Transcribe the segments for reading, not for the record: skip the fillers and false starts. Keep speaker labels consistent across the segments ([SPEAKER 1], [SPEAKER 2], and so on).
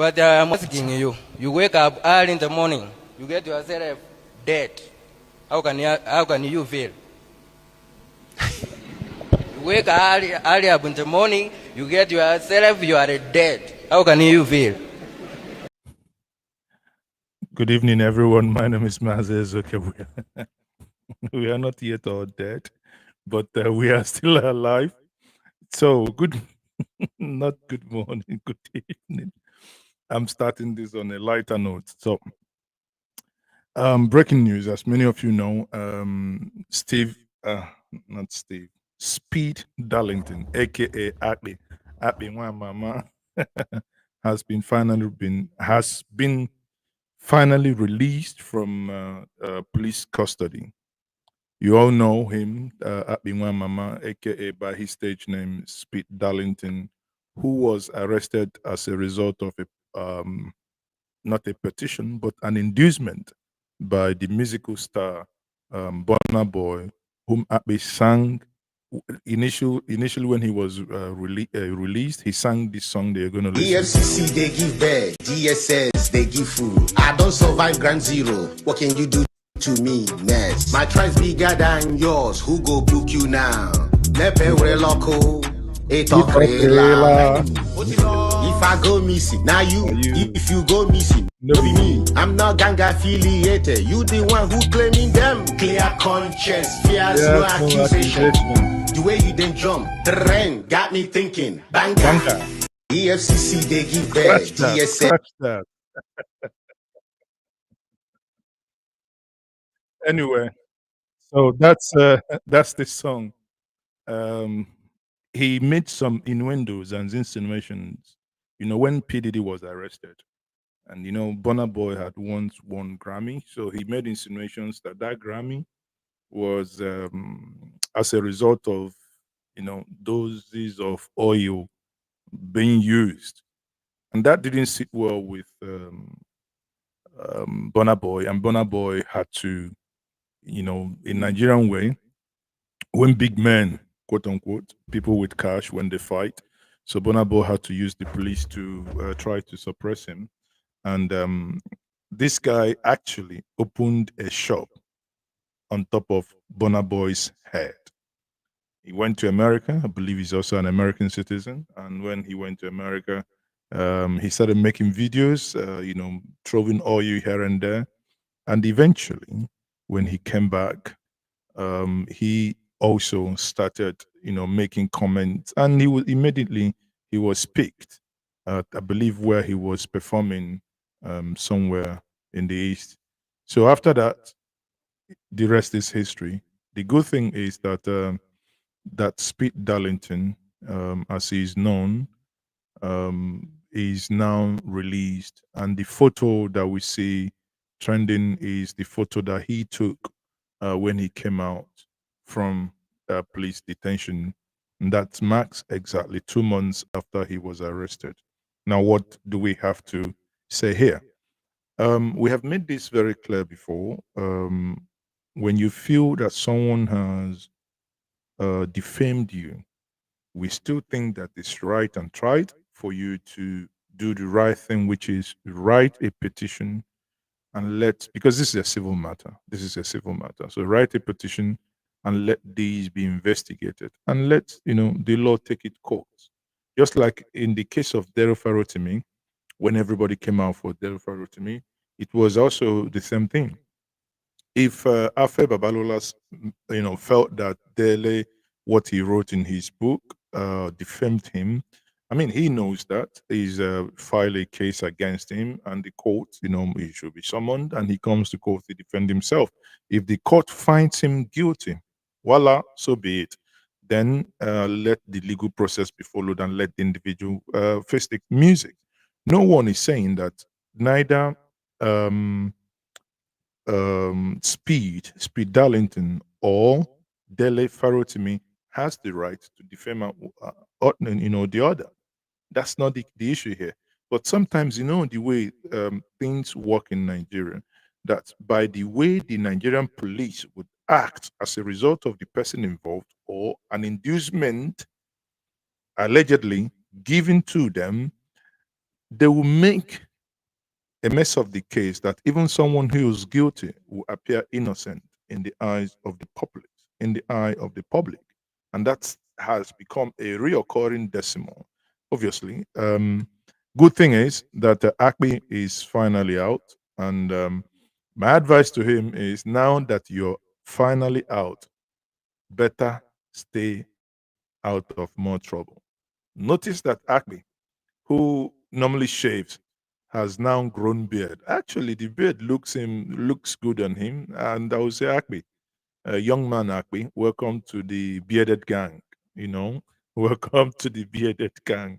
[SPEAKER 1] But I'm asking you, you wake up early in the morning, you get yourself dead. How can you feel? You wake early up in the morning, you get yourself, you are dead. How can you feel?
[SPEAKER 2] Good evening, everyone. My name is Mazes. Okay, we are not yet all dead, but we are still alive. So, not good morning, good evening. I'm starting this on a lighter note. So, breaking news, as many of you know, not Steve, Speed Darlington, aka Atli Mama, has been finally released from police custody. You all know him, Akbinwa Mama, aka by his stage name, Speed Darlington, who was arrested as a result of not a petition, but an inducement by the musical star Burna Boy, whom Akbe sang. Initially, when he was released, he sang this song they're going to listen
[SPEAKER 3] EFCC,
[SPEAKER 2] to.
[SPEAKER 3] they give bed. DSS, they give food. I don't survive ground zero. What can you do to me next? My tribe's bigger than yours. Who go book you now? Nepe we loco. Eto krela. If I go missing, now you. If you go missing, no be me. I'm not gang affiliated. You the one who claiming them. Clear conscience, fears no accusation. The way you then jump, the rain got me thinking. Banga. EFCC, they give bed. DSS.
[SPEAKER 2] That. Anyway, so that's the song. He made some innuendos and insinuations. When PDD was arrested, and Burna Boy had once won Grammy, so he made insinuations that Grammy was as a result of doses of oil being used, and that didn't sit well with Burna Boy, and Burna Boy had to, in Nigerian way, when big men, quote unquote, people with cash, when they fight, so Burna Boy had to use the police to try to suppress him, and this guy actually opened a shop on top of Burna Boy's head. He went to America. I believe he's also an American citizen. And when he went to America, he started making videos, throwing oil here and there. And eventually, when he came back, he also started, making comments. And he was picked, I believe, where he was performing somewhere in the East. So after that, the rest is history. The good thing is that Speed Darlington, as he is known, is now released, and the photo that we see trending is the photo that he took when he came out from police detention. And that marks exactly 2 months after he was arrested. Now, what do we have to say here? We have made this very clear before. When you feel that someone has defamed you, we still think that it's right and tried for you to do the right thing, which is write a petition and because this is a civil matter. This is a civil matter. So write a petition and let these be investigated and let, the law take its course. Just like in the case of Dero Farotimi, when everybody came out for Dero Farotimi, it was also the same thing. If Afe Babalola, felt that Dele, what he wrote in his book, defamed him, I mean, he knows that. He's filed a case against him, and the court, he should be summoned, and he comes to court to defend himself. If the court finds him guilty, voila, so be it. Then let the legal process be followed and let the individual face the music. No one is saying that neither Speed Darlington or Dele Farotimi has the right to defame the other. That's not the issue here. But sometimes, the way things work in Nigeria, that by the way the Nigerian police would act as a result of the person involved or an inducement allegedly given to them, they will make a mess of the case that even someone who is guilty will appear innocent in the eyes of the public, and that has become a reoccurring decimal. Obviously, good thing is that Akpi is finally out, and my advice to him is now that you're finally out, better stay out of more trouble. Notice that Akpi, who normally shaves, has now grown beard. Actually, the beard looks good on him, and I would say, Akpi, young man Akpi, welcome to the bearded gang. You know, welcome to the bearded gang.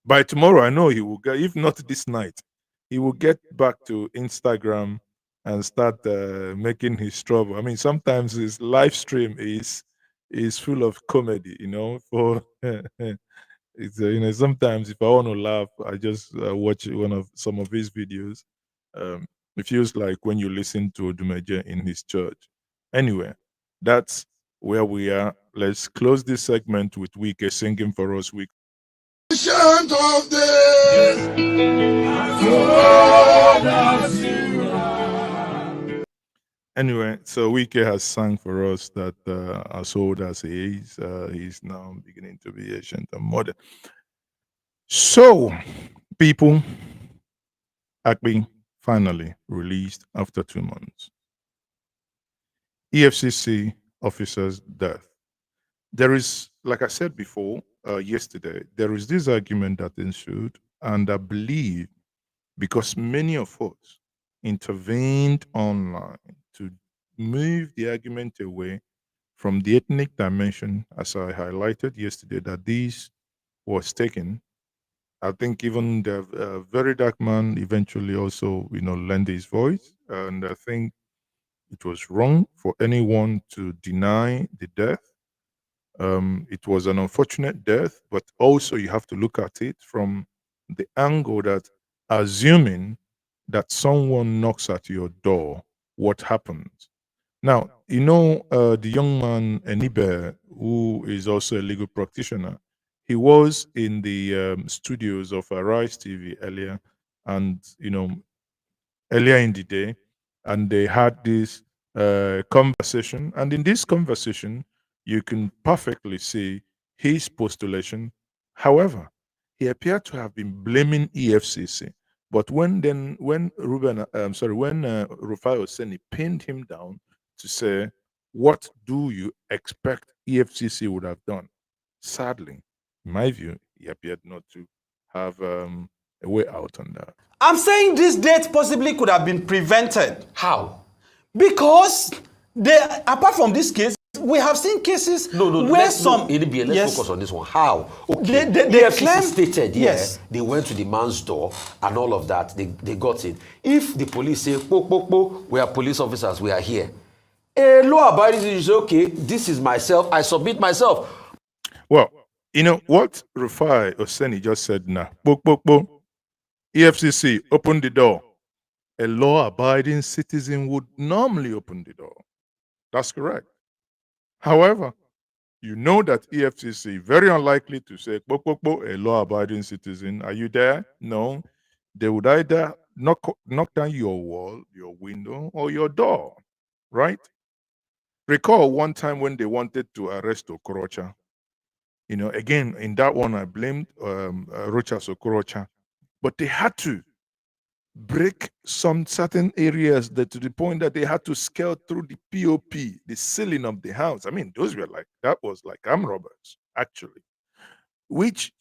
[SPEAKER 2] By tomorrow, I know he will get. If not this night, he will get back to Instagram and start making his trouble. I mean, sometimes his live stream is full of comedy. You know, for it's sometimes if I want to laugh, I just watch some of his videos. Um, it feels like when you listen to Odumeje in his church. Anyway, that's where we are. Let's close this segment with Wike singing for us. Wike.
[SPEAKER 3] Ancient of days, Lord as you are.
[SPEAKER 2] Anyway, so Wike has sung for us that as old as he is, he's now beginning to be ancient and modern. So, people, Akbi finally released after 2 months. EFCC officer's death. There is, like I said before, yesterday, there is this argument that ensued, and I believe because many of us intervened online to move the argument away from the ethnic dimension, as I highlighted yesterday, that this was taken. I think even the very dark man eventually also, lent his voice, and I think it was wrong for anyone to deny the death. It was an unfortunate death, but also you have to look at it from the angle that, assuming that someone knocks at your door, what happens? Now, the young man, Enibe, who is also a legal practitioner, he was in the studios of Arise TV earlier, and, earlier in the day, and they had this conversation. And in this conversation, you can perfectly see his postulation. However, he appeared to have been blaming EFCC. But when Rufai Oseni pinned him down to say, "What do you expect EFCC would have done?" Sadly, in my view, he appeared not to have a way out on that.
[SPEAKER 4] I'm saying this death possibly could have been prevented.
[SPEAKER 5] How?
[SPEAKER 4] Because apart from this case, we have seen cases where
[SPEAKER 5] let's focus on this one. How? Okay.
[SPEAKER 4] They
[SPEAKER 5] EFCC stated,
[SPEAKER 4] yes,
[SPEAKER 5] they went to the man's door and all of that. They got in. If the police say, we are police officers, we are here. A law-abiding citizen say, okay, this is myself, I submit myself.
[SPEAKER 2] Well, what Rufai Oseni just said now. EFCC, open the door. A law-abiding citizen would normally open the door. That's correct. However, you know that EFCC very unlikely to say, a law-abiding citizen, are you there? No. They would either knock down your wall, your window, or your door, right? Recall one time when they wanted to arrest Okorocha. Again, in that one, I blamed Rochas Okorocha. But they had to break some certain areas to the point that they had to scale through the POP, the ceiling of the house. I mean, that was like armed robbers, actually. Which,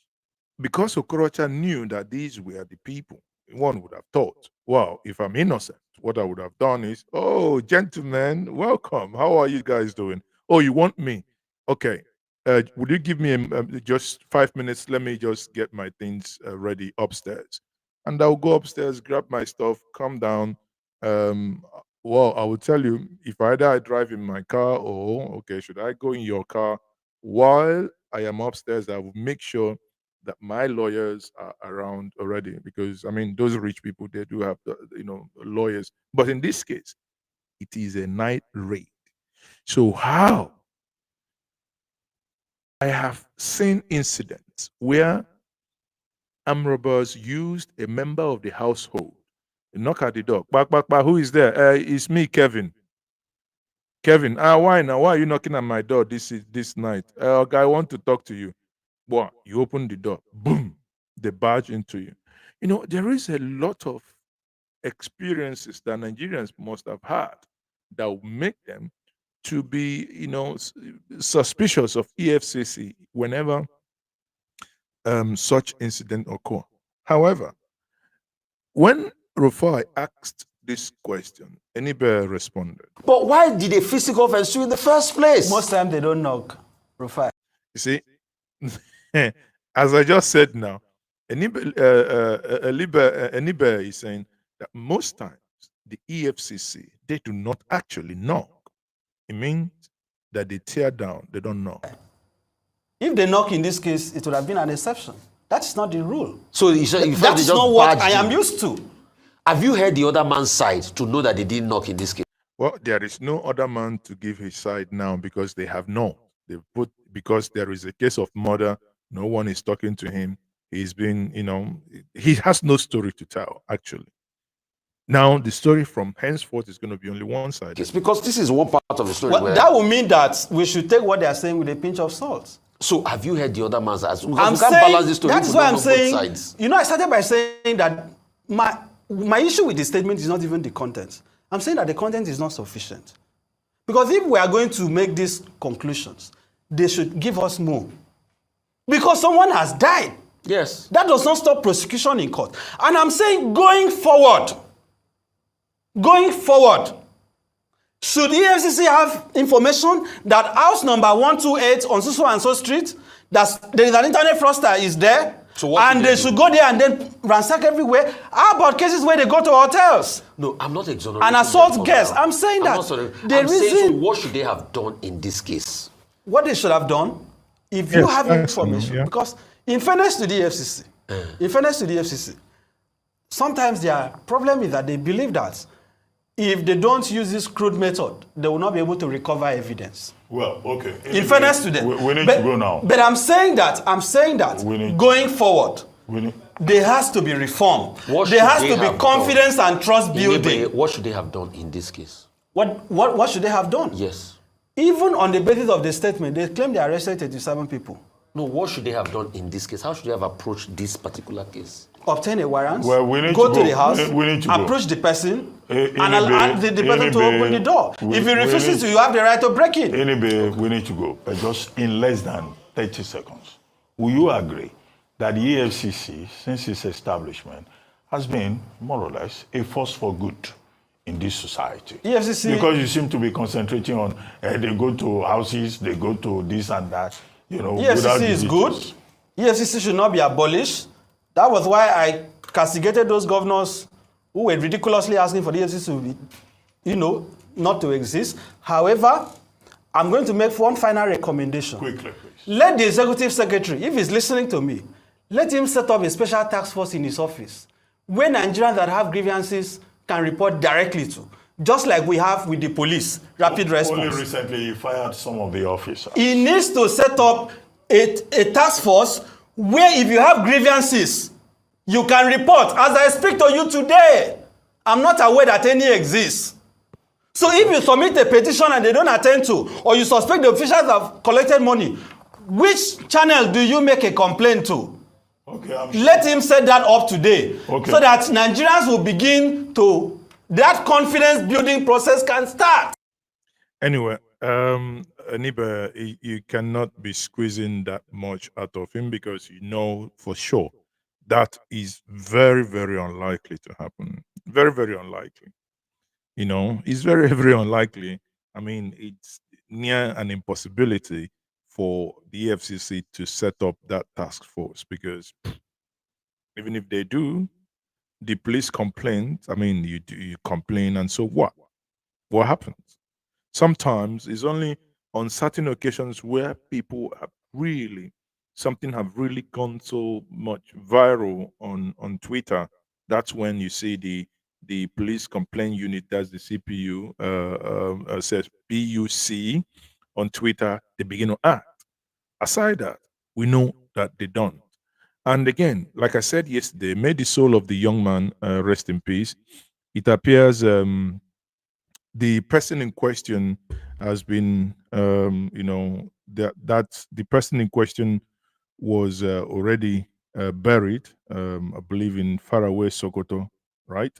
[SPEAKER 2] because Okorocha knew that these were the people, one would have thought, wow, if I'm innocent, what I would have done is, oh, gentlemen, welcome. How are you guys doing? Oh, you want me? Okay. Would you give me just 5 minutes? Let me just get my things ready upstairs. And I'll go upstairs, grab my stuff, come down. Well, I will tell you, if either I drive in my car or, okay, should I go in your car? While I am upstairs, I will make sure that my lawyers are around already, because, I mean, those rich people, they do have, lawyers. But in this case, it is a night raid. So how? I have seen incidents where armed robbers used a member of the household. They knock at the door. Back, who is there? It's me, Kevin. Kevin, why now? Why are you knocking at my door this night? Okay, I want to talk to you. Well, you open the door. Boom. They barge into you. You know, there is a lot of experiences that Nigerians must have had that will make them to be, suspicious of EFCC whenever such incident occur. However, when Rufai asked this question, Enibe responded.
[SPEAKER 5] But why did a physical offense in the first place?
[SPEAKER 4] Most times they don't knock. Rufai.
[SPEAKER 2] You see, as I just said now, Enibe is saying that most times the EFCC, they do not actually knock. It means that they tear down, they don't knock.
[SPEAKER 4] If they knock in this case, it would have been an exception. That's not the rule.
[SPEAKER 5] So you said
[SPEAKER 4] That's not what I am used to.
[SPEAKER 5] Have you heard the other man's side to know that they didn't knock in this case?
[SPEAKER 2] Well, there is no other man to give his side now because they have no. Because there is a case of murder, no one is talking to him. He's been, he has no story to tell, actually. Now, the story from henceforth is going to be only one side.
[SPEAKER 5] It's because this is one part of the story.
[SPEAKER 4] Well, that will mean that we should take what they are saying with a pinch of salt.
[SPEAKER 5] So, have you heard the other man's side?
[SPEAKER 4] I'm saying, that's why I'm saying, I started by saying that my issue with the statement is not even the content. I'm saying that the content is not sufficient. Because if we are going to make these conclusions, they should give us more. Because someone has died.
[SPEAKER 5] Yes.
[SPEAKER 4] That does not stop prosecution in court. And I'm saying going forward, should EFCC have information that house number 128 on so and so street, that there is an internet fraudster is there,
[SPEAKER 5] so
[SPEAKER 4] and they should go there and then ransack everywhere? How about cases where they go to hotels?
[SPEAKER 5] No, I'm not exonerating.
[SPEAKER 4] And assault guests. I'm saying that
[SPEAKER 5] so what should they have done in this case?
[SPEAKER 4] What they should have done, if you have information, because in fairness to the EFCC, sometimes their problem is that they believe that if they don't use this crude method, they will not be able to recover evidence.
[SPEAKER 2] Well, okay.
[SPEAKER 4] In fairness to them.
[SPEAKER 2] We need to go now.
[SPEAKER 4] But I'm saying that going forward, there has to be reform. There has to be confidence and trust building.
[SPEAKER 5] What should they have done in this case?
[SPEAKER 4] What should they have done?
[SPEAKER 5] Yes.
[SPEAKER 4] Even on the basis of the statement, they claim they arrested 37 people.
[SPEAKER 5] No, what should they have done in this case? How should they have approached this particular case?
[SPEAKER 4] Obtain a warrant,
[SPEAKER 2] well, we need
[SPEAKER 4] go
[SPEAKER 2] to
[SPEAKER 4] the house,
[SPEAKER 2] approach
[SPEAKER 4] the person, and allow the person to open the door. If he refuses to, you have the right to break it.
[SPEAKER 6] Anyway, we need to go. Just in less than 30 seconds. Will you agree that the EFCC, since its establishment, has been, more or less, a force for good in this society?
[SPEAKER 4] EFCC...
[SPEAKER 6] Because you seem to be concentrating on, they go to houses, they go to this and that,
[SPEAKER 4] EFCC is good. EFCC should not be abolished. That was why I castigated those governors who were ridiculously asking for the EFCC to be, not to exist. However, I'm going to make one final recommendation.
[SPEAKER 6] Quickly, please.
[SPEAKER 4] Let the executive secretary, if he's listening to me, let him set up a special task force in his office where Nigerians that have grievances can report directly to, just like we have with the police, rapid response.
[SPEAKER 6] Only recently he fired some of the officers.
[SPEAKER 4] He needs to set up a task force where if you have grievances, you can report. As I speak to you today, I'm not aware that any exists. So if you submit a petition and they don't attend to, or you suspect the officials have collected money, which channel do you make a complaint to?
[SPEAKER 6] Okay,
[SPEAKER 4] let him set that up today,
[SPEAKER 6] okay,
[SPEAKER 4] so that Nigerians will begin to, that confidence building process can start.
[SPEAKER 2] Anyway, Aniba, you cannot be squeezing that much out of him because you know for sure that is very, very unlikely to happen. Very, very unlikely. It's very, very unlikely. I mean, it's near an impossibility for the EFCC to set up that task force because even if they do, the police complain. I mean, you complain, and so what? What happens? Sometimes it's only on certain occasions where people have something have really gone so much viral on Twitter. That's when you see the police complaint unit, that's the CPU, says PUC on Twitter, they begin to act. Aside that, we know that they don't. And again, like I said yesterday, may the soul of the young man rest in peace. It appears the person in question has been, that the person in question was already buried, I believe, in faraway Sokoto, right?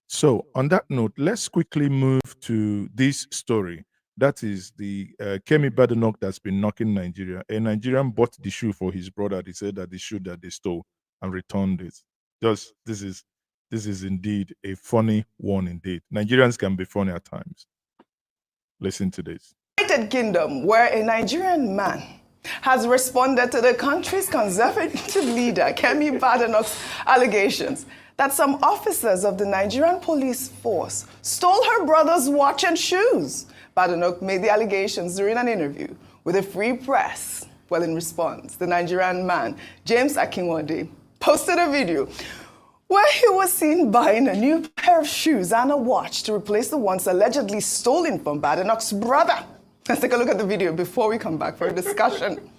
[SPEAKER 2] So, on that note, let's quickly move to this story. That is the Kemi Badenoch that's been knocking Nigeria. A Nigerian bought the shoe for his brother. They said that the shoe that they stole and returned it. Just this is indeed a funny one indeed. Nigerians can be funny at times. Listen to this.
[SPEAKER 7] United Kingdom, where a Nigerian man has responded to the country's conservative leader, Kemi Badenoch's allegations that some officers of the Nigerian police force stole her brother's watch and shoes. Badenoch made the allegations during an interview with a free press. Well, in response, the Nigerian man, James Akinwande, posted a video where he was seen buying a new pair of shoes and a watch to replace the ones allegedly stolen from Badenoch's brother. Let's take a look at the video before we come back for a discussion.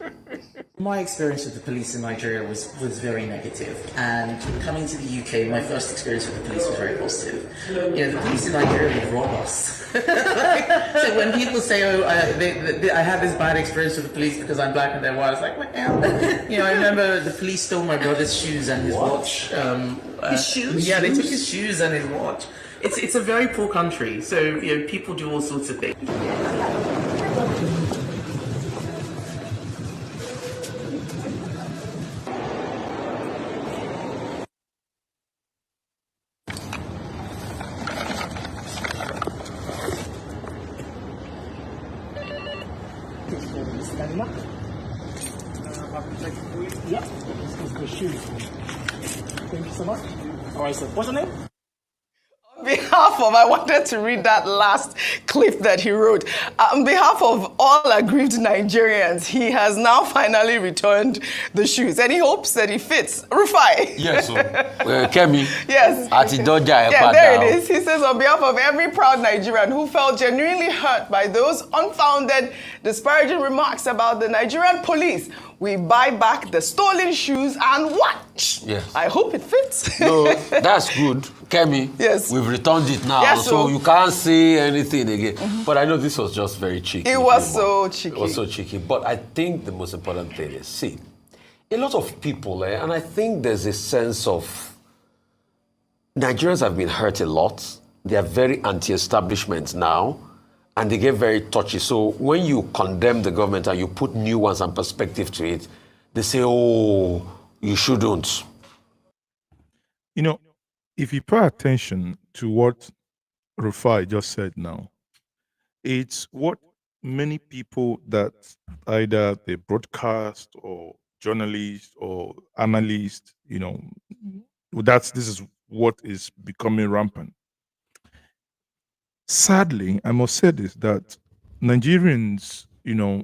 [SPEAKER 8] My experience with the police in Nigeria was very negative, and coming to the UK, my first experience with the police was very positive. You know, the police in Nigeria would rob us. So when people say, "Oh, I had this bad experience with the police because I'm black and they're white," it's like, well, you know, I remember the police stole my brother's shoes and his watch. His shoes? Yeah, they took his shoes and his watch. It's a very poor country, so you know, people do all sorts of things.
[SPEAKER 9] Yeah, this is the shoes. Thank you so much. All right, so what's your name?
[SPEAKER 7] On behalf of, I wanted to read that last clip that he wrote. On behalf of all aggrieved Nigerians, he has now finally returned the shoes, and he hopes that it fits. Rufai.
[SPEAKER 5] Yes, so, Kemi.
[SPEAKER 7] Yes. Yeah, there it is. He says, on behalf of every proud Nigerian who felt genuinely hurt by those unfounded, disparaging remarks about the Nigerian police, we buy back the stolen shoes and watch.
[SPEAKER 5] Yes.
[SPEAKER 7] I hope it fits.
[SPEAKER 5] No, that's good. Kemi,
[SPEAKER 7] yes.
[SPEAKER 5] We've returned it now,
[SPEAKER 7] yes,
[SPEAKER 5] so you can't say anything again. Mm-hmm. But I know this was just very cheeky.
[SPEAKER 7] It was so cheeky.
[SPEAKER 5] It was so cheeky. But I think the most important thing is, see, a lot of people, and I think there's a sense of Nigerians have been hurt a lot. They are very anti-establishment now, and they get very touchy. So when you condemn the government and you put nuance and perspective to it, they say, oh, you shouldn't.
[SPEAKER 2] You know, if you pay attention to what Rufai just said now, it's what many people that either they broadcast or journalists or analysts, you know, this is what is becoming rampant. Sadly, I must say this, that Nigerians, you know,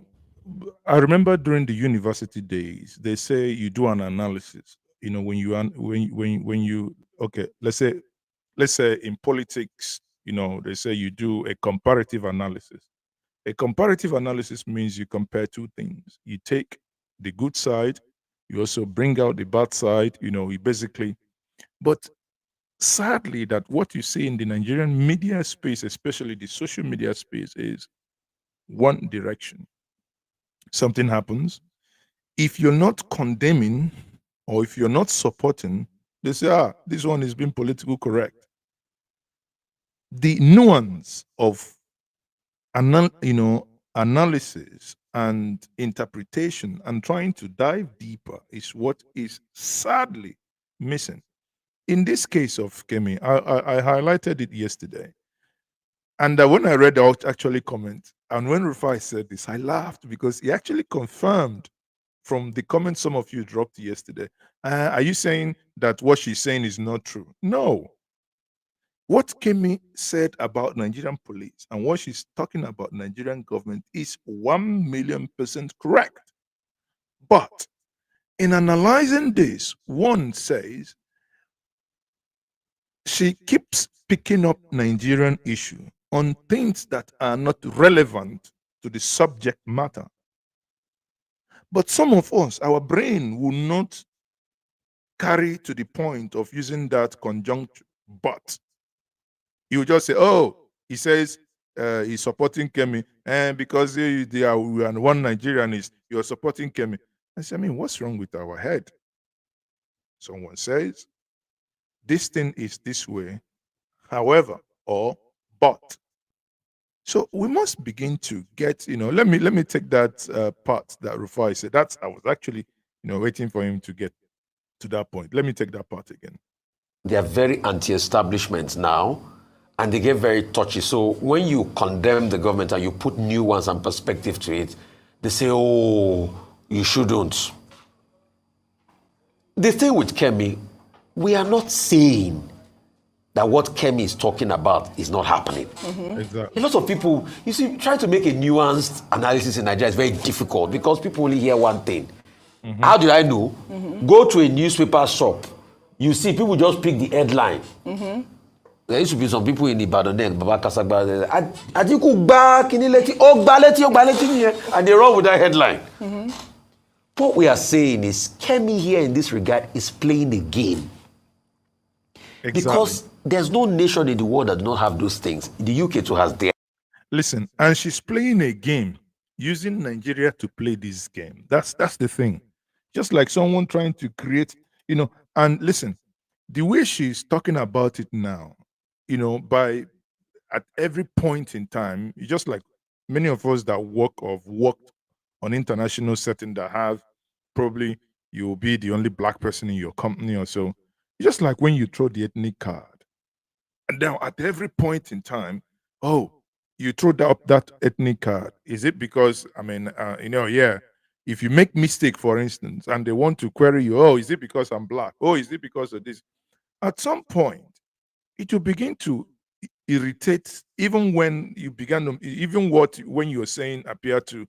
[SPEAKER 2] I remember during the university days, they say you do an analysis. You know, when you okay, let's say in politics, you know, they say you do a comparative analysis. A comparative analysis means you compare two things. You take the good side, you also bring out the bad side, you know, you basically, but sadly that what you see in the Nigerian media space, especially the social media space, is one direction. Something happens. If you're not condemning or if you're not supporting, they say, this one is being politically correct. The nuance of analysis and interpretation and trying to dive deeper is what is sadly missing. In this case of Kemi, I highlighted it yesterday. And when I read out actually comment, and when Rufai said this, I laughed because he actually confirmed from the comments some of you dropped yesterday. Are you saying that what she's saying is not true? No. What Kemi said about Nigerian police and what she's talking about Nigerian government is 1,000,000% correct. But in analyzing this, one says she keeps picking up Nigerian issue on things that are not relevant to the subject matter. But some of us, our brain will not carry to the point of using that conjunct but. You just say, oh, he says he's supporting Kemi, and because they are one Nigerian is you're supporting Kemi. I say, I mean, what's wrong with our head? Someone says, this thing is this way, however, or but. So we must begin to get, let me take that part that Rufai said. That's I was actually, waiting for him to get to that point. Let me take that part again.
[SPEAKER 5] They are very anti-establishment now, and they get very touchy. So when you condemn the government and you put nuance and perspective to it, they say, oh, you shouldn't. The thing with Kemi, we are not saying that what Kemi is talking about is not happening.
[SPEAKER 2] Exactly.
[SPEAKER 5] A lot of people, you see, trying to make a nuanced analysis in Nigeria is very difficult because people only hear one thing. How did I know? Go to a newspaper shop. You see, people just pick the headline. There used to be some people in the Badenoch, Baba Kasagba, and they run with that headline. What we are saying is, Kemi here in this regard is playing a game.
[SPEAKER 2] Exactly.
[SPEAKER 5] Because there's no nation in the world that do not have those things. The UK too has their.
[SPEAKER 2] Listen, and she's playing a game using Nigeria to play this game. That's the thing. Just like someone trying to create, and listen, the way she's talking about it now, by at every point in time, it's just like many of us that worked on international setting that have probably you'll be the only black person in your company or so. It's just like when you throw the ethnic card. And now at every point in time, oh, you throw that ethnic card. Is it because, if you make mistake, for instance, and they want to query you, oh, is it because I'm black? Oh, is it because of this? At some point, it will begin to irritate, even when you when you're saying appear to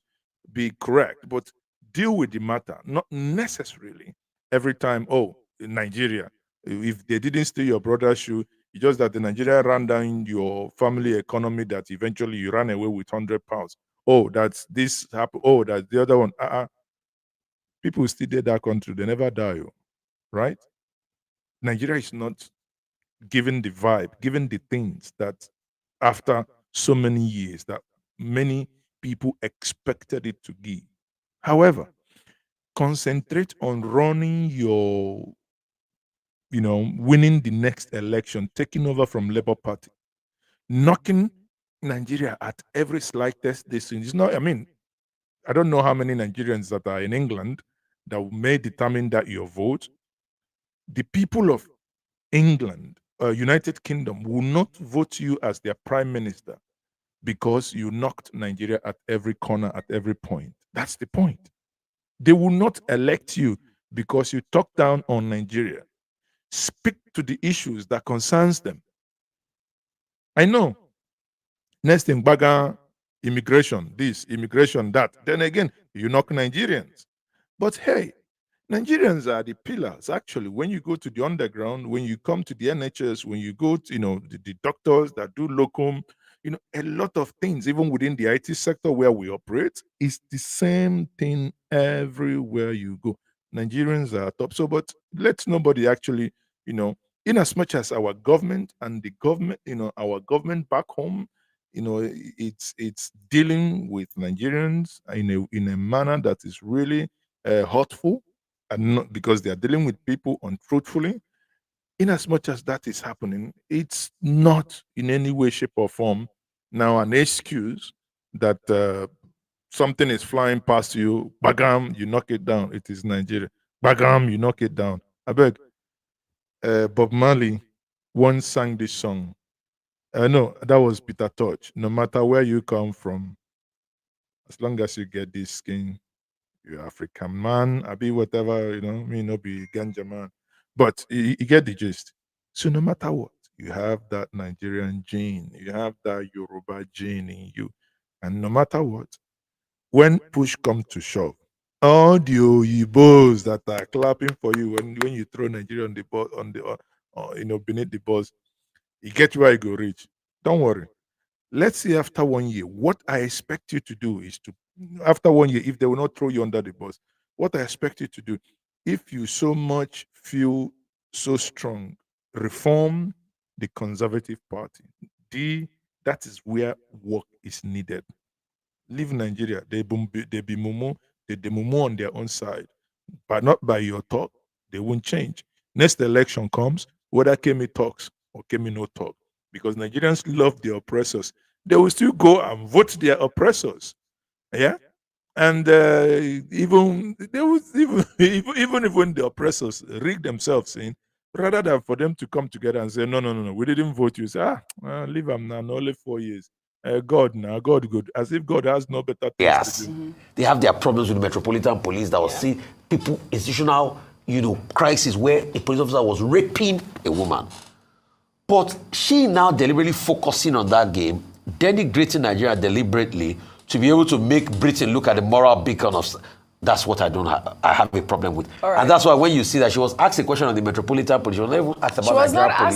[SPEAKER 2] be correct, but deal with the matter, not necessarily every time, oh, in Nigeria, if they didn't steal your brother's shoe, it's just that the Nigeria ran down your family economy that eventually you ran away with £100. Oh, that's this happened. Oh, that's the other one. People still did that country. They never die, right? Nigeria is not given the vibe, given the things that after so many years that many people expected it to give. However, concentrate on running your, winning the next election, taking over from Labour Party, knocking Nigeria at every slightest distance. It's not, I don't know how many Nigerians that are in England that may determine that your vote. The people of England, United Kingdom, will not vote you as their prime minister because you knocked Nigeria at every corner, at every point. That's the point. They will not elect you because you talk down on Nigeria. Speak to the issues that concerns them. I know. Next thing, baga, immigration, this, immigration, that. Then again, you knock Nigerians. But hey, Nigerians are the pillars. Actually, when you go to the underground, when you come to the NHS, when you go to, the doctors that do locum, a lot of things, even within the IT sector where we operate, is the same thing everywhere you go. Nigerians are top. So, but let nobody actually, in as much as our government and the government, our government back home, it's dealing with Nigerians in a manner that is really hurtful, and not because they are dealing with people untruthfully. In as much as that is happening, it's not in any way, shape, or form now an excuse that something is flying past you, bagam, you knock it down. It is Nigeria. Bagam, you knock it down. I beg. Bob Marley once sang this song. No, that was Peter Tosh. No matter where you come from, as long as you get this skin, you're African man, I be whatever, me no be ganja man. But you get the gist. So no matter what, you have that Nigerian gene, you have that Yoruba gene in you. And no matter what, when push comes to shove, all the Oyibos that are clapping for you when you throw Nigeria on the ball, beneath the balls, you get where you go reach. Don't worry. Let's see after 1 year. What I expect you to do is to, after 1 year, if they will not throw you under the bus, what I expect you to do, if you so much feel so strong. Reform the Conservative Party. That is where work is needed. Leave Nigeria. They be mumu, they mumu on their own side, but not by your talk. They won't change. Next election comes, whether Kemi talks or Kemi no talk, because Nigerians love their oppressors. They will still go and vote their oppressors. Yeah, and even they would even if when the oppressors rig themselves in, rather than for them to come together and say no, we didn't vote you, say leave them now, only 4 years. God now, God good, as if God has no better things
[SPEAKER 5] Yes.
[SPEAKER 2] to do.
[SPEAKER 5] They have their problems with the Metropolitan Police that was see people, institutional, crisis where a police officer was raping a woman. But she now deliberately focusing on that game, denigrating Nigeria deliberately to be able to make Britain look at the moral beacon of. That's what I have a problem with.
[SPEAKER 7] Right.
[SPEAKER 5] And that's why when you see that she was asked a question on the Metropolitan Police, she was not even asked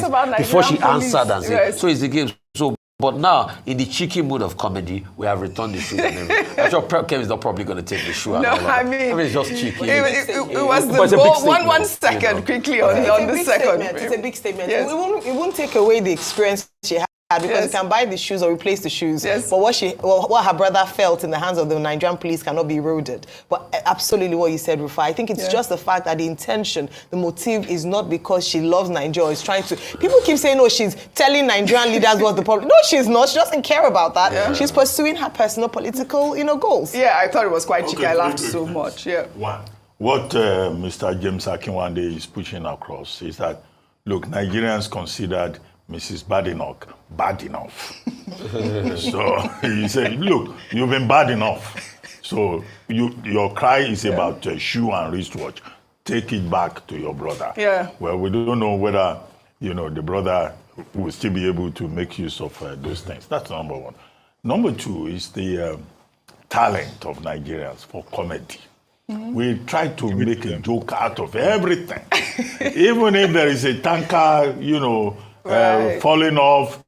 [SPEAKER 5] about Nigerian police before she answered and said, so it's the game. So, but now, in the cheeky mood of comedy, we have returned the shoe and everything. I'm sure Kem is not probably going to take the shoe.
[SPEAKER 7] No, I mean,
[SPEAKER 5] it's just cheeky.
[SPEAKER 7] It was the goal. One second, quickly on the second.
[SPEAKER 10] It's a big statement.
[SPEAKER 7] Yes.
[SPEAKER 10] It won't take away the experience she had, because you can buy the shoes or replace the shoes.
[SPEAKER 7] Yes.
[SPEAKER 10] But what her brother felt in the hands of the Nigerian police cannot be eroded. But absolutely what you said, Rufai, I think it's just the fact that the intention, the motive is not because she loves Nigeria, is trying to. People keep saying, oh, she's telling Nigerian leaders what's the problem. No, she's not. She doesn't care about that. Yeah. She's pursuing her personal political, goals.
[SPEAKER 7] Yeah, I thought it was quite cheeky. I laughed
[SPEAKER 6] wait.
[SPEAKER 7] so much. Yeah.
[SPEAKER 6] One, what Mr. James Akinwande is pushing across is that, look, Nigerians considered Mrs. Badenoch bad enough. So he said, look, you've been bad enough. So your cry is about shoe and wristwatch. Take it back to your brother.
[SPEAKER 7] Yeah.
[SPEAKER 6] Well, we don't know whether, the brother will still be able to make use of those things. That's number one. Number two is the talent of Nigerians for comedy. Mm-hmm. We try to make a joke out of everything. Even if there is a tanker, falling off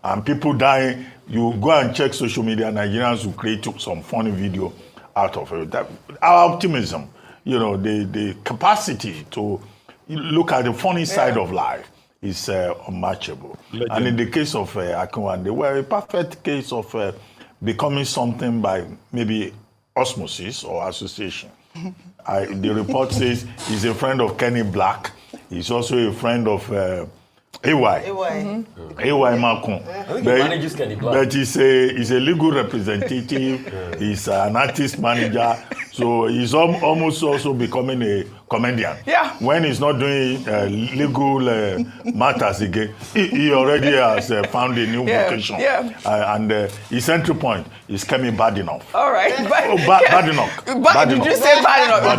[SPEAKER 6] and people dying, you go and check social media, Nigerians will create some funny video out of it. Our optimism, the capacity to look at the funny side of life is unmatchable. Legend. And in the case of Akinwande, they were a perfect case of becoming something by maybe osmosis or association. The report says he's a friend of Kenny Black. He's also a friend of AY Makun.
[SPEAKER 5] I think he manages Kenny Black.
[SPEAKER 6] But he's a legal representative. He's an artist manager. So he's almost also becoming a comedian.
[SPEAKER 7] Yeah.
[SPEAKER 6] When he's not doing legal matters again, he already has found a new vocation.
[SPEAKER 7] Yeah.
[SPEAKER 6] And his entry point is Kemi Badenoch.
[SPEAKER 7] All right.
[SPEAKER 6] Badenoch.
[SPEAKER 7] Did you say Badenoch?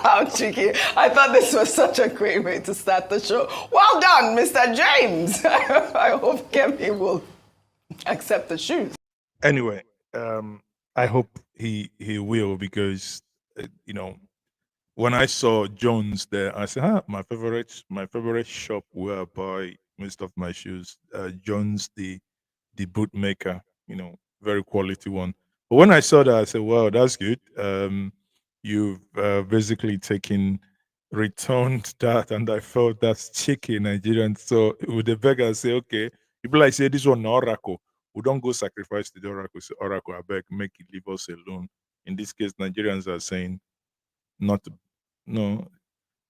[SPEAKER 7] How cheeky. I thought this was such a great way to start the show. Well done, Mr. James. I hope Kemi will accept the shoes.
[SPEAKER 2] Anyway, I hope he will, because when I saw Jones there, I said, my favorite shop where I buy most of my shoes. Jones, the bootmaker, very quality one. But when I saw that, I said, wow, that's good. You've basically returned that, and I felt that's cheeky Nigerian. So with the beggar, I say, okay, people like say this one no oracle. We don't go sacrifice to the oracle. Say, oracle, I beg, make it leave us alone. In this case, Nigerians are saying no.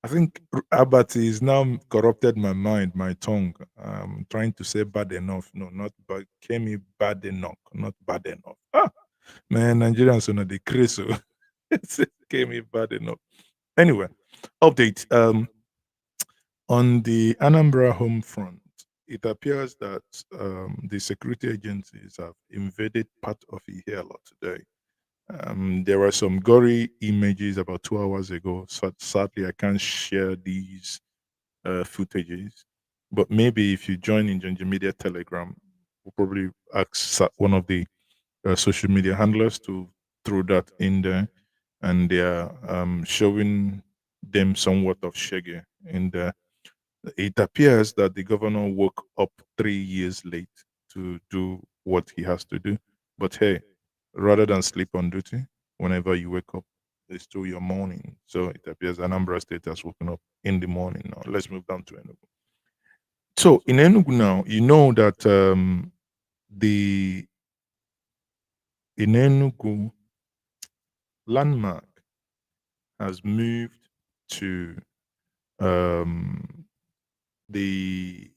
[SPEAKER 2] I think Albert is now corrupted my mind, my tongue. I'm trying to say bad enough. No, not bad. Kemi Badenoch, not bad enough. Man, Nigerians are not the crazy. Kemi Badenoch. Anyway, update. On the Anambra home front, it appears that the security agencies have invaded part of Ihiala today. There were some gory images about 2 hours ago. So sadly, I can't share these footages. But maybe if you join in Ginger Media Telegram, we'll probably ask one of the social media handlers to throw that in there. And they are showing them somewhat of shaggy in there. It appears that the governor woke up 3 years late to do what he has to do. But hey, rather than sleep on duty, whenever you wake up, they stole your morning. So it appears Anambra State has woken up in the morning now. Let's move down to Enugu. So in Enugu now, you know that the in Enugu landmark has moved to um, the,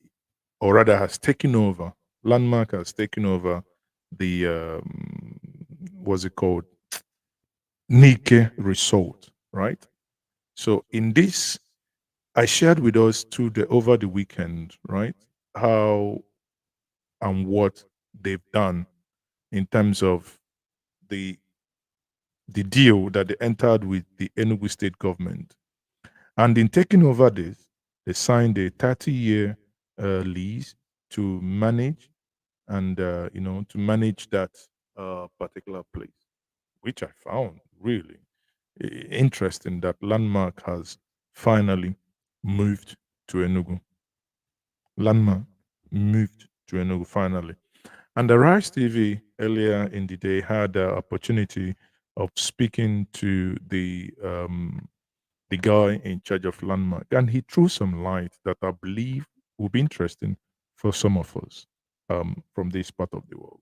[SPEAKER 2] or rather has taken over. Landmark has taken over the what's it called? Nike Resort, right? So in this, I shared with us over the weekend, right? How and what they've done in terms of the the deal that they entered with the Enugu state government. And in taking over this, they signed a 30-year lease to manage and to manage that particular place, which I found really interesting that Landmark has finally moved to Enugu. Landmark moved to Enugu finally. And the Rise TV earlier in the day had the opportunity of speaking to the guy in charge of Landmark, and he threw some light that I believe will be interesting for some of us from this part of the world.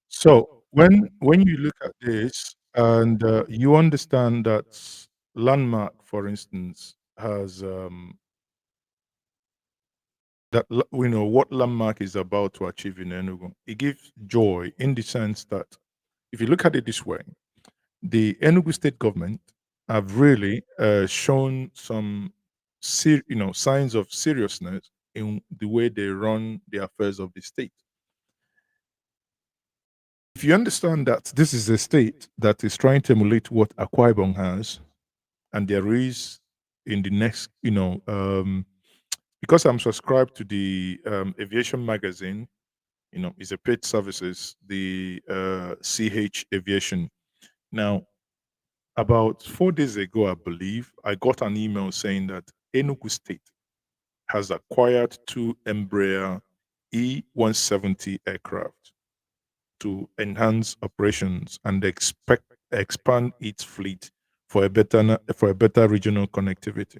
[SPEAKER 2] So when you look at this and you understand that Landmark, for instance, has what Landmark is about to achieve in Enugu, it gives joy in the sense that if you look at it this way, the Enugu state government have really shown some signs of seriousness in the way they run the affairs of the state. If you understand that this is a state that is trying to emulate what Akwa Ibom has, and there is in the next, because I'm subscribed to the Aviation magazine, it's a paid services, the CH Aviation. Now, about 4 days ago, I believe, I got an email saying that Enugu State has acquired 2 Embraer E170 aircraft to enhance operations and expand its fleet for a better regional connectivity.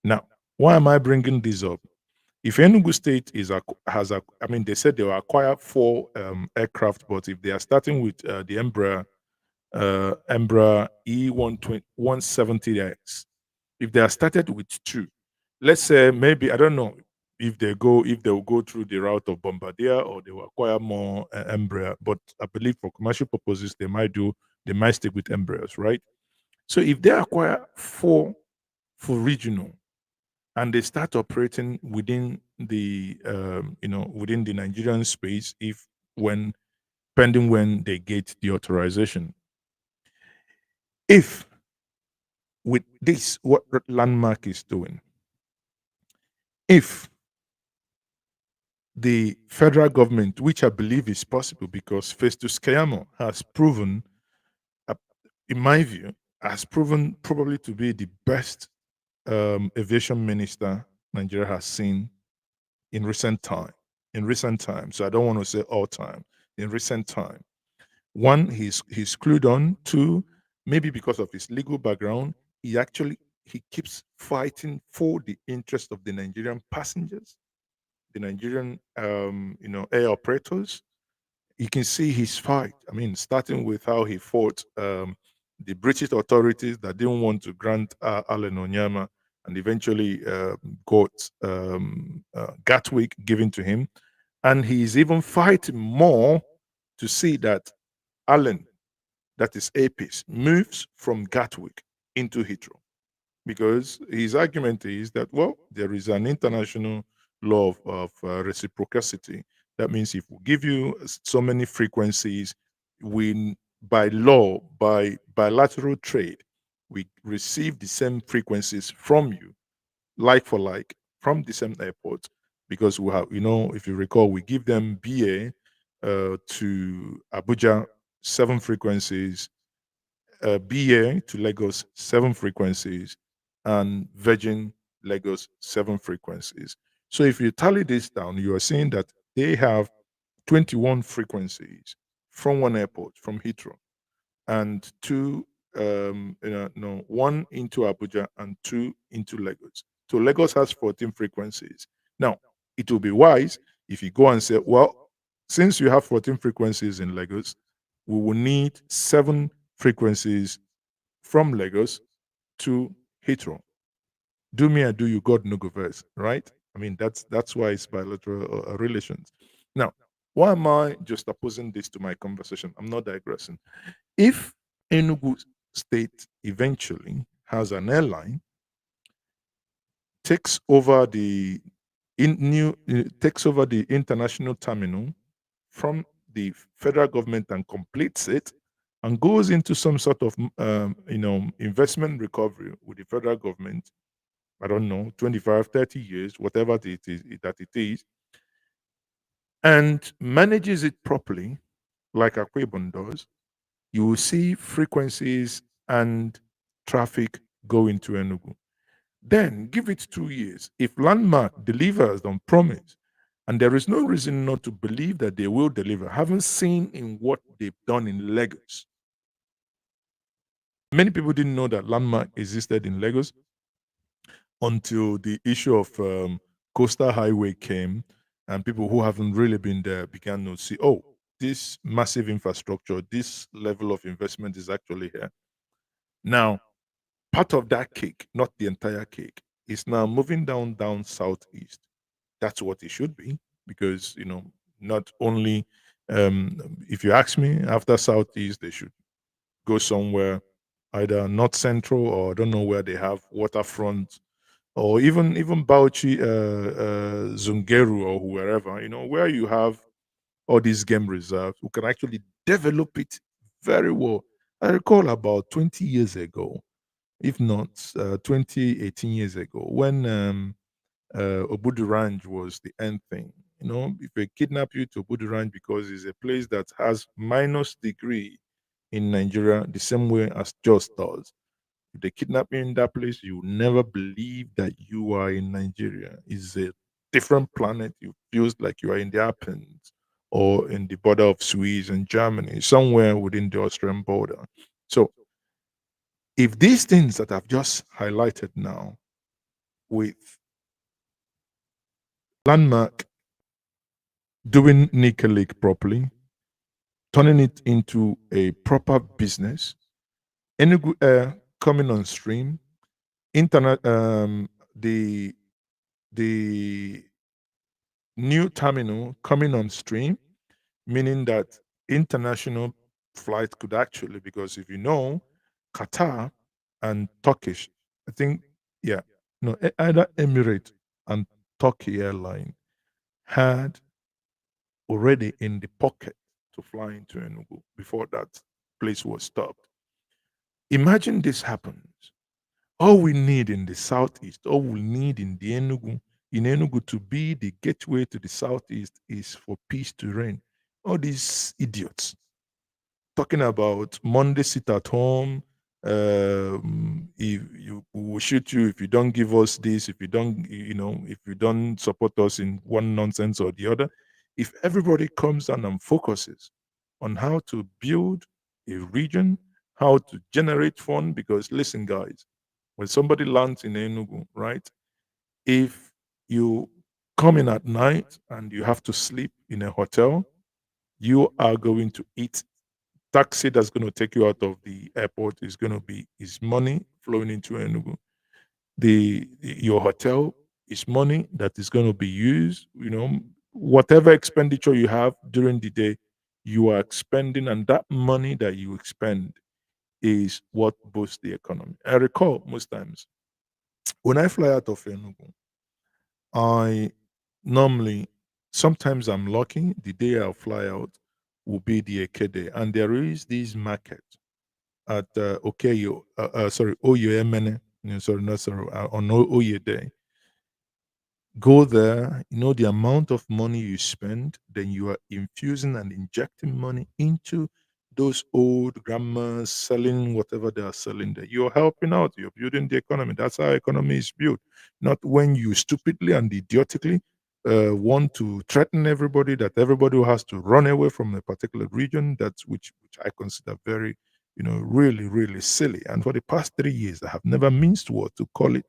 [SPEAKER 2] Now, why am I bringing this up? If Enugu State they said they will acquire 4 aircraft, but if they are starting with the Embraer E170X, if they are started with 2, let's say maybe I don't know if they will go through the route of Bombardier or they will acquire more Embraer, but I believe for commercial purposes they might stick with Embraers, right? So if they acquire 4 for regional and they start operating within the within the Nigerian space, if when pending when they get the authorization. If with this, what Landmark is doing, if the federal government, which I believe is possible because Festus Keyamo has proven, in my view, has proven probably to be the best aviation minister Nigeria has seen in recent time. In recent time, so I don't want to say all time. In recent time, one, he's clued on. Two, maybe because of his legal background, he keeps fighting for the interest of the Nigerian passengers, the Nigerian air operators. You can see his fight. I mean, starting with how he fought the British authorities that didn't want to grant Allen Onyama, and eventually got Gatwick given to him. And he's even fighting more to see that Allen, that is APIS, moves from Gatwick into Heathrow. Because his argument is that, well, there is an international law of reciprocity. That means if we give you so many frequencies, we, by law, by bilateral trade, we receive the same frequencies from you, like for like, from the same airport. Because we have, if you recall, we give them BA to Abuja, 7 frequencies, BA to Lagos, 7 frequencies, and Virgin Lagos, 7 frequencies. So if you tally this down, you are seeing that they have 21 frequencies from one airport, from Heathrow, and 2, 1 into Abuja and 2 into Lagos. So Lagos has 14 frequencies. Now, it will be wise if you go and say, well, since you have 14 frequencies in Lagos, we will need 7 frequencies from Lagos to Heathrow. Do me and do you, God no go verse, right? I mean, that's why it's bilateral relations. Now, why am I just opposing this to my conversation? I'm not digressing. If Enugu State eventually has an airline, takes over the international terminal from the federal government and completes it, and goes into some sort of investment recovery with the federal government, I don't know, 25, 30 years, whatever it is, and manages it properly, like Akwebon does, you will see frequencies and traffic go into Enugu. Then give it 2 years. If Landmark delivers on promise, and there is no reason not to believe that they will deliver, having seen in what they've done in Lagos. Many people didn't know that Landmark existed in Lagos until the issue of Coastal Highway came, and people who haven't really been there began to see, oh, this massive infrastructure, this level of investment is actually here. Now, part of that cake, not the entire cake, is now moving down southeast. That's what it should be, because not only if you ask me, after southeast they should go somewhere either north central, or I don't know where they have waterfront, or even Bauchi, Zungeru, or wherever, where you have all these game reserves, who can actually develop it very well. I recall about 20 years ago, if not 20, 18 years ago, when Obudu Ranch was the end thing. If they kidnap you to Obudu Ranch because it's a place that has minus degree in Nigeria, the same way as Jos does. If they kidnap you in that place, you will never believe that you are in Nigeria. It's a different planet. You feels like you are in the Alpines or in the border of Swiss and Germany, somewhere within the Austrian border. So if these things that I've just highlighted now, with Landmark doing Nickel Lake properly, turning it into a proper business, Enugu Air coming on stream, internet, the new terminal coming on stream, meaning that international flights could actually, because if you know, Qatar and Turkish, I think, yeah, no, either Emirates and Turkey airline had already in the pocket to fly into Enugu before that place was stopped. Imagine this happens. All we need in the southeast, all we need in Enugu to be the gateway to the southeast is for peace to reign. All these idiots talking about Monday sit at home. If you we will shoot you if you don't give us this, if you don't, if you don't support us in one nonsense or the other. If everybody comes down and focuses on how to build a region, how to generate fund, because listen, guys, when somebody lands in Enugu, right? If you come in at night and you have to sleep in a hotel, you are going to eat taxi that's going to take you out of the airport is going to be is money flowing into Enugu. Your hotel is money that is going to be used. Whatever expenditure you have during the day, you are expending, and that money that you expend is what boosts the economy. I recall most times when I fly out of Enugu, I normally, sometimes I'm lucky, the day I'll fly out will be the Eke day. And there is this market at Oyo Emene, sorry, not sorry, on Oye Day. Go there, the amount of money you spend, then you are infusing and injecting money into those old grandmas selling whatever they are selling there. You're helping out, you're building the economy. That's how economy is built. Not when you stupidly and idiotically want to threaten everybody that everybody has to run away from a particular region. That's which I consider very, really, really silly. And for the past 3 years, I have never minced word to call it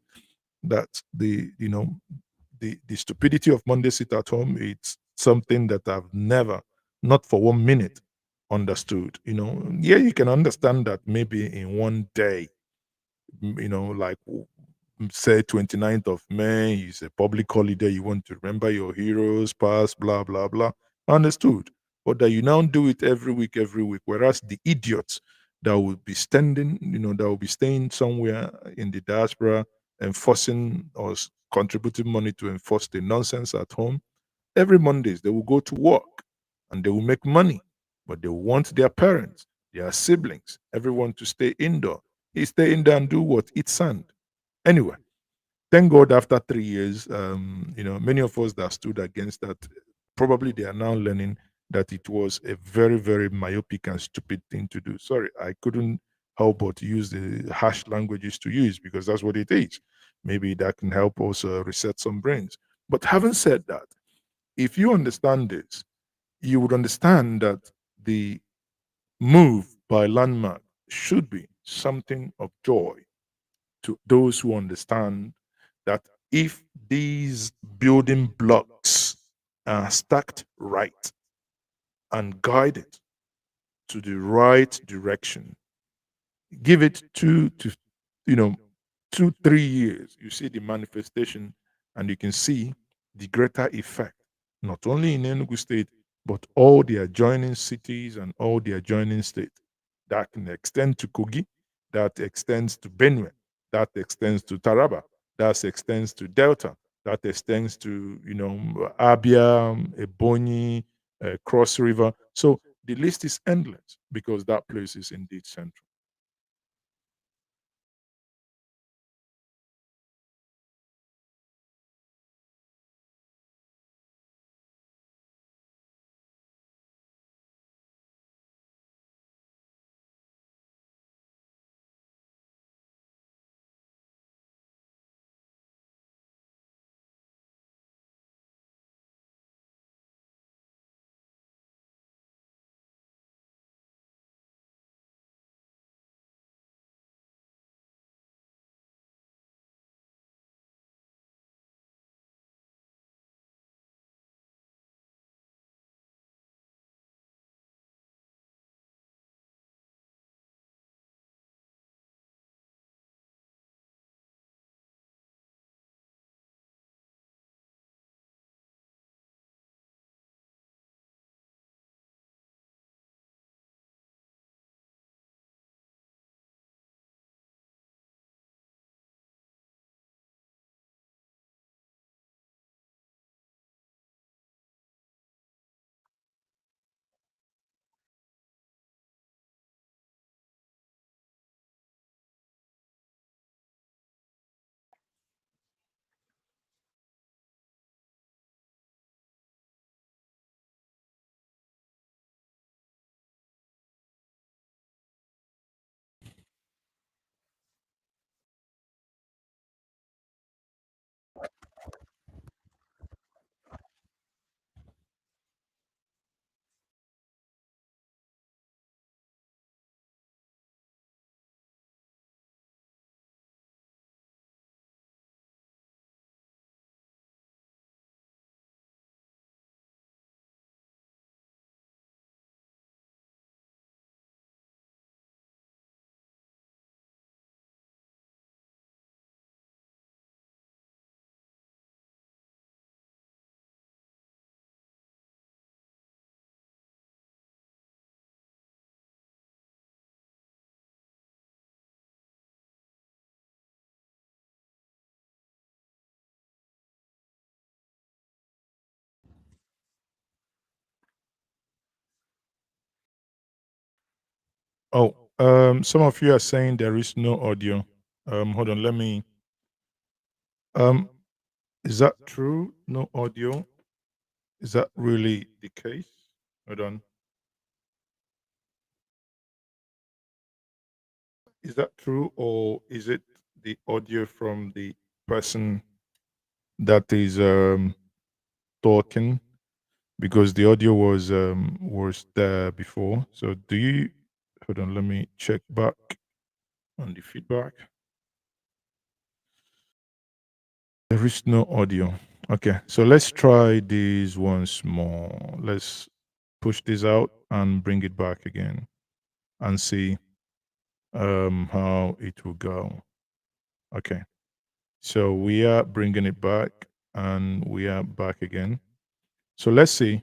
[SPEAKER 2] that the stupidity of Monday sit at home, it's something that I've never, not for 1 minute, understood. Yeah, you can understand that maybe in one day, like say 29th of May is a public holiday, you want to remember your heroes, past, blah, blah, blah. Understood. But that you now do it every week, whereas the idiots that will be standing, that will be staying somewhere in the diaspora, enforcing or contributing money to enforce the nonsense at home, every Mondays they will go to work and they will make money, but they want their parents, their siblings, everyone to stay indoor. He stay indoor and do what? Eat sand. Anyway, thank God after 3 years, many of us that stood against that, probably they are now learning that it was a very, very myopic and stupid thing to do. Sorry, I couldn't help but use the harsh languages to use because that's what it is. Maybe that can help us reset some brains. But having said that, if you understand this, you would understand that the move by Landmark should be something of joy to those who understand that if these building blocks are stacked right and guided to the right direction, give it you know 2 3 years, you see the manifestation, and you can see the greater effect, not only in Enugu State, but all the adjoining cities and all the adjoining states. That can extend to Kogi, that extends to Benue, that extends to Taraba, that extends to Delta, that extends to Abia, Ebonyi, Cross River. So the list is endless because that place is indeed central. Oh, some of you are saying there is no audio. Hold on, let me. Is that true? No audio? Is that really the case? Hold on. Is that true, or is it the audio from the person that is talking? Because the audio was there before. So do you? Hold on, let me check back on the feedback. There is no audio. Okay, so let's try this once more. Let's push this out and bring it back again and see how it will go. Okay, so we are bringing it back and we are back again. So let's see.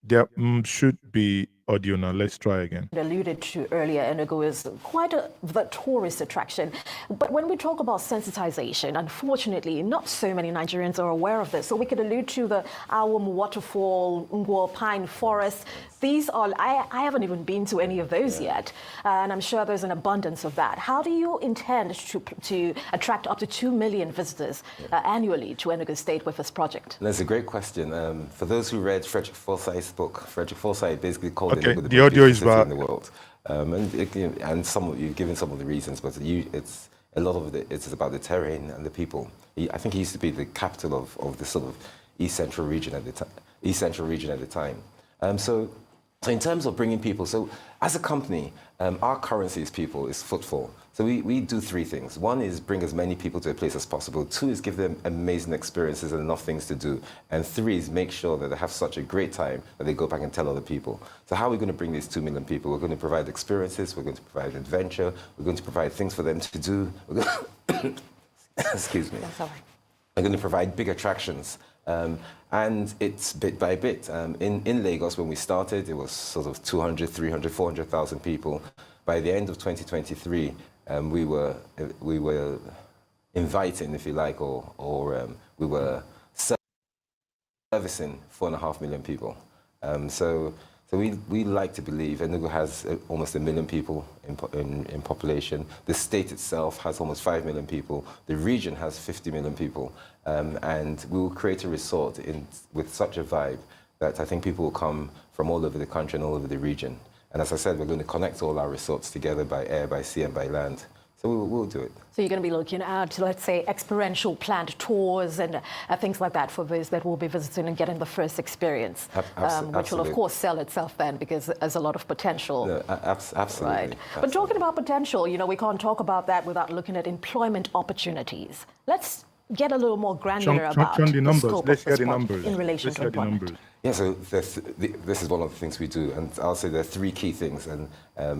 [SPEAKER 2] There should be audio now. Let's try again.
[SPEAKER 11] Alluded to earlier, Enugu is quite the tourist attraction. But when we talk about sensitization, unfortunately, not so many Nigerians are aware of this. So we could allude to the Awum Waterfall, Ngwo Pine Forest. These are, I haven't even been to any of those yet. And I'm sure there's an abundance of that. How do you intend to attract up to 2 million visitors annually to Enugu State with this project?
[SPEAKER 12] That's a great question. For those who read Frederick Forsyth's book, Frederick Forsyth basically called
[SPEAKER 2] Okay,
[SPEAKER 12] it
[SPEAKER 2] the audio is
[SPEAKER 12] city
[SPEAKER 2] back.
[SPEAKER 12] in the world. And some of you've given some of the reasons, but it's a lot of it's about the terrain and the people. I think he used to be the capital of the sort of East Central region at the time. So in terms of bringing people, so as a company, our currency is people, is footfall. So we do three things. One is bring as many people to a place as possible. Two is give them amazing experiences and enough things to do. And three is make sure that they have such a great time that they go back and tell other people. So how are we going to bring these 2 million people? We're going to provide experiences, we're going to provide adventure, we're going to provide things for them to do. Excuse me.
[SPEAKER 11] That's all right.
[SPEAKER 12] We're going to provide big attractions. And it's bit by bit. In Lagos, when we started, it was sort of 200, 300, 400,000 people. By the end of 2023, we were inviting, if you like, or we were servicing 4.5 million people. So we like to believe Enugu has almost 1 million people in population. The state itself has almost 5 million people. The region has 50 million people. And we will create a resort with such a vibe that I think people will come from all over the country and all over the region. And as I said, we're going to connect all our resorts together by air, by sea, and by land. So we'll do it.
[SPEAKER 11] So you're going to be looking at, let's say, experiential planned tours and things like that for those that will be visiting and getting the first experience, which will, of course, sell itself then because there's a lot of potential.
[SPEAKER 12] No, absolutely.
[SPEAKER 11] Right. But talking about potential, we can't talk about that without looking at employment opportunities. Let's get a little more granular about
[SPEAKER 2] the numbers.
[SPEAKER 11] scope
[SPEAKER 2] Let's
[SPEAKER 11] of
[SPEAKER 2] hear
[SPEAKER 11] this
[SPEAKER 2] the
[SPEAKER 11] project
[SPEAKER 2] numbers.
[SPEAKER 11] in relation
[SPEAKER 2] Let's
[SPEAKER 11] to
[SPEAKER 2] hear the
[SPEAKER 11] employment.
[SPEAKER 2] numbers.
[SPEAKER 12] Yeah, so this is one of the things we do, and I'll say there are three key things, and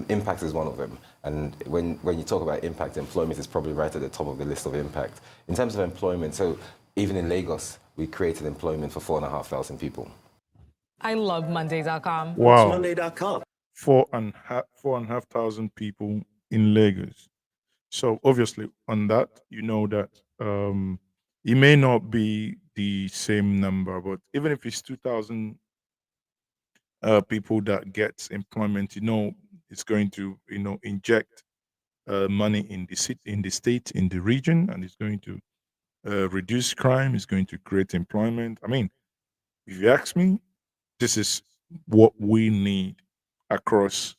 [SPEAKER 12] impact is one of them. And when you talk about impact, employment is probably right at the top of the list of impact. In terms of employment, so even in Lagos, we created employment for 4,500 people.
[SPEAKER 13] I love Monday.com.
[SPEAKER 2] Wow.
[SPEAKER 13] Monday.com.
[SPEAKER 2] 4,500 people in Lagos. So obviously on that, you know that it may not be the same number, but even if it's 2,000 people that gets employment, it's going to, inject money in the city, in the state, in the region, and it's going to reduce crime. It's going to create employment. I mean, if you ask me, this is what we need across,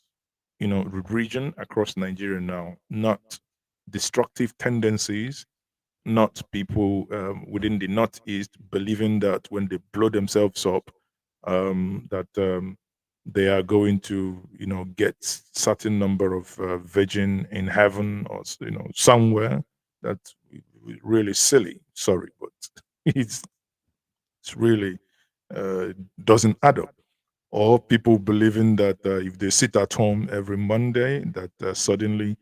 [SPEAKER 2] the region, across Nigeria now, not destructive tendencies, not people within the Northeast believing that when they blow themselves up, that they are going to, get certain number of virgin in heaven or, somewhere. That's really silly. Sorry, but it's really doesn't add up. Or people believing that if they sit at home every Monday, that suddenly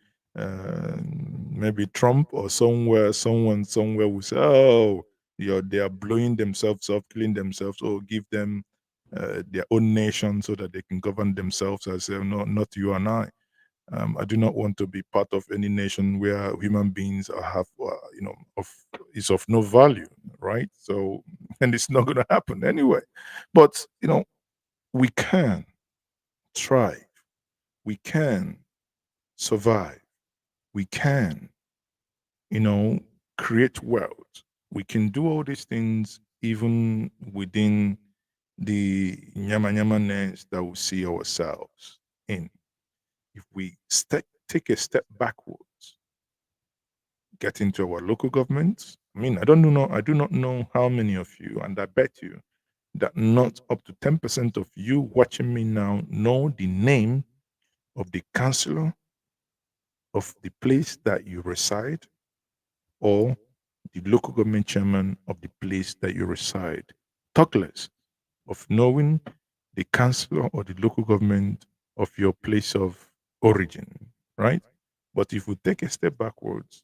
[SPEAKER 2] maybe Trump or someone somewhere will say, "Oh, they are blowing themselves up, killing themselves, or give them their own nation so that they can govern themselves." I say, "No, not you and I. I do not want to be part of any nation where human beings is of no value, right? So, and it's not going to happen anyway. But we can thrive. We can survive. We can, create wealth. We can do all these things even within the nyama nyama nest that we see ourselves in. If we take a step backwards, get into our local governments. I mean, I do not know how many of you, and I bet you that not up to 10% of you watching me now know the name of the councillor of the place that you reside, or the local government chairman of the place that you reside. Talk less of knowing the councillor or the local government of your place of origin, right? But if we take a step backwards,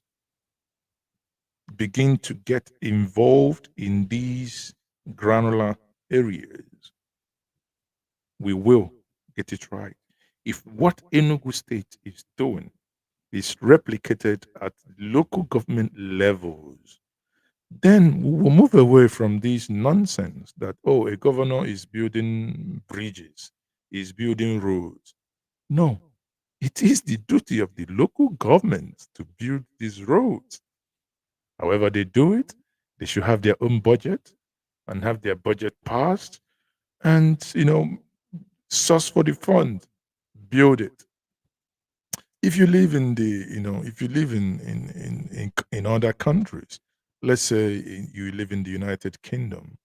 [SPEAKER 2] begin to get involved in these granular areas, we will get it right. If what Enugu State is doing is replicated at local government levels, then we will move away from this nonsense that, oh, a governor is building bridges, is building roads. No, it is the duty of the local government to build these roads. However they do it, they should have their own budget and have their budget passed and, source for the fund, build it. If you live in in other countries, let's say you live in the United Kingdom,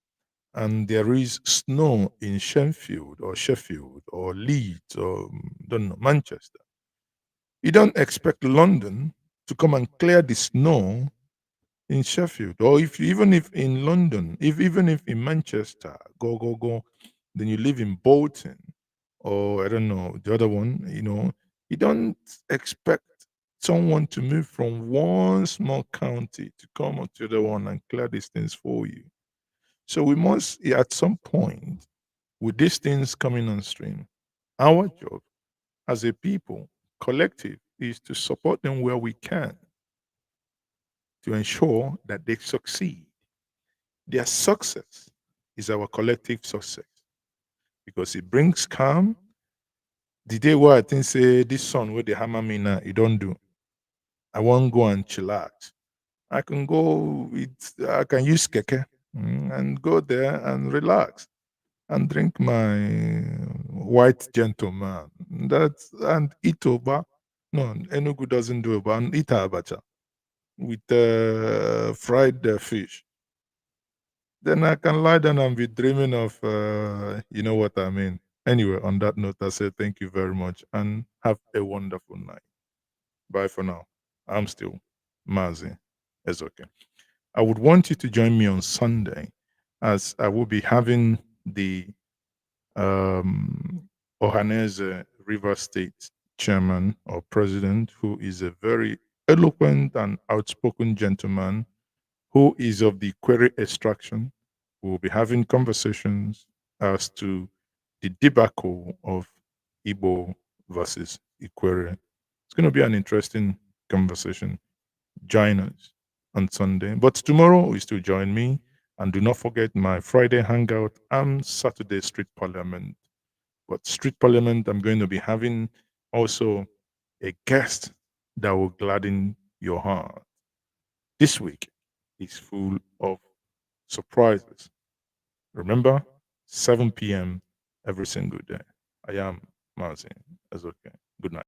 [SPEAKER 2] and there is snow in Sheffield or Leeds or Manchester, you don't expect London to come and clear the snow in Sheffield, or even if in London, even if in Manchester, go, then you live in Bolton, or I don't know the other one. You don't expect someone to move from one small county to come on to the other one and clear these things for you. So we must, at some point, with these things coming on stream, our job as a people, collective, is to support them where we can to ensure that they succeed. Their success is our collective success because it brings calm. The day where I think say this son where they hammer me now, you don't do. I won't go and chillax. I can use keke and go there and relax and drink my white gentleman. And eat oba. No, Enugu doesn't do oba. And eat abacha with fried fish. Then I can lie down and be dreaming of, you know what I mean. Anyway, on that note, I say thank you very much and have a wonderful night. Bye for now. I'm still Mazi. It's okay. I would want you to join me on Sunday as I will be having the Ohaneze River State chairman or president, who is a very eloquent and outspoken gentleman who is of the Query extraction. We will be having conversations as to the debacle of Igbo versus Ikwere. It's going to be an interesting conversation. Join us on Sunday. But tomorrow is to join me. And do not forget my Friday hangout and Saturday street parliament. But street parliament, I'm going to be having also a guest that will gladden your heart. This week is full of surprises. Remember, 7 p.m. every single day. I am Martin. That's okay. Good night.